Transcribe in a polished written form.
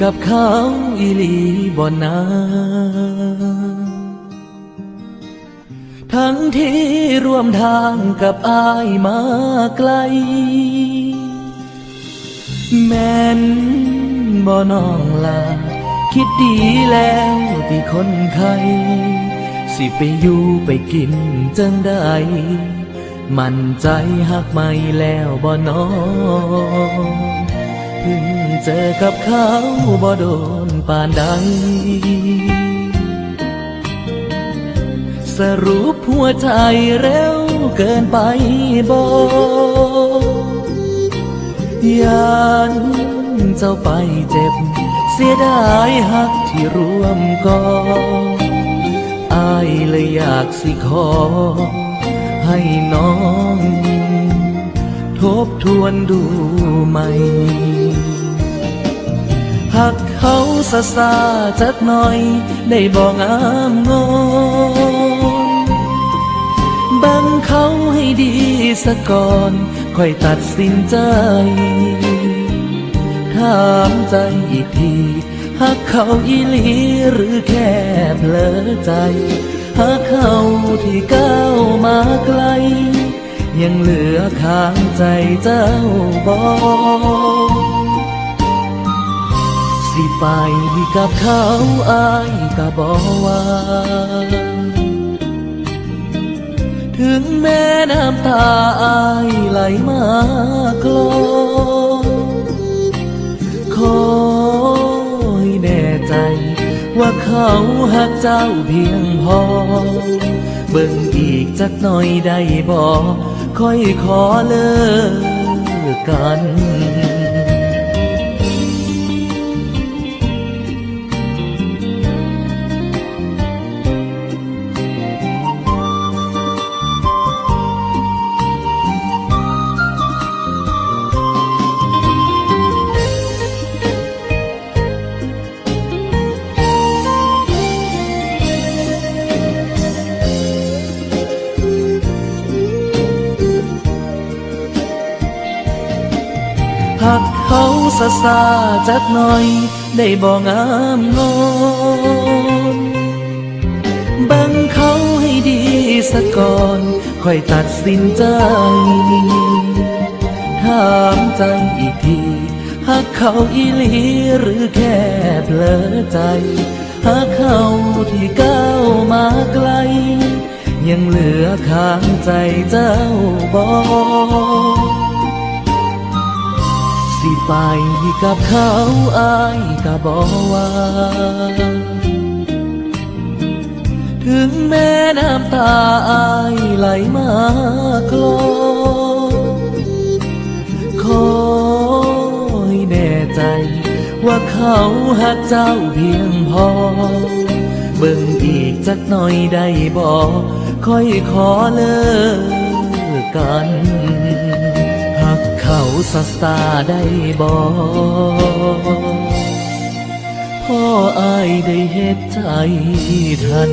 กับเขาอีหลีบ่นาทั้งที่ร่วมทางกับอายมาไกลแม่นบ่น้องลาคิดดีแล้วที่คนไทยสิไปอยู่ไปกินจังได้มั่นใจหักไม่แล้วบ่น้องเพิ่งเจอกับเขาบ่โดนปานใดสรุปหัวใจเร็วเกินไปบ่ยานเจ้าไปเจ็บเสียดายหักที่ร่วมก่ออายเลยอยากสิขอให้น้องทบทวนดูใหม่หักเขาซะซาจักหน่อยได้บ่งามงอนบังเขาให้ดีซะก่อนค่อยตัดสินใจถามใจอีกทีหักเขาอีหลีหรือแค่เผลอใจหักเขาที่ก้าวมาไกลยังเหลือข้างใจเจ้าบ่สิไปกับเขาอายก็บ่ว่าถึงแม้น้ำตาอายไหลมากลอขอให้แน่ใจว่าเขาหักเจ้าเพียงพอเบิ่งอีกจักหน่อยได้บ่ค่อยขอเลิกกันหักเขาซะซาจักหน่อยได้บ่งามงอนบังเขาให้ดีซะก่อนค่อยตัดสินใจถามใจอีกทีหักเขาอีหลีหรือแค่เผลอใจหักเขาที่ก้าวมาไกลยังเหลือข้างใจเจ้าบ่สิไปกับเขาอายก็บ่ว่าถึงแม้น้ำตาอายไหลมากลอขอให้แน่ใจว่าเขาหักเจ้าเพียงพอเบิ่งอีกจักหน่อยได้บ่ค่อยขอเลิกกันเขาซะซาได้บ่พ่ออายได้เฮ็ดใจทัน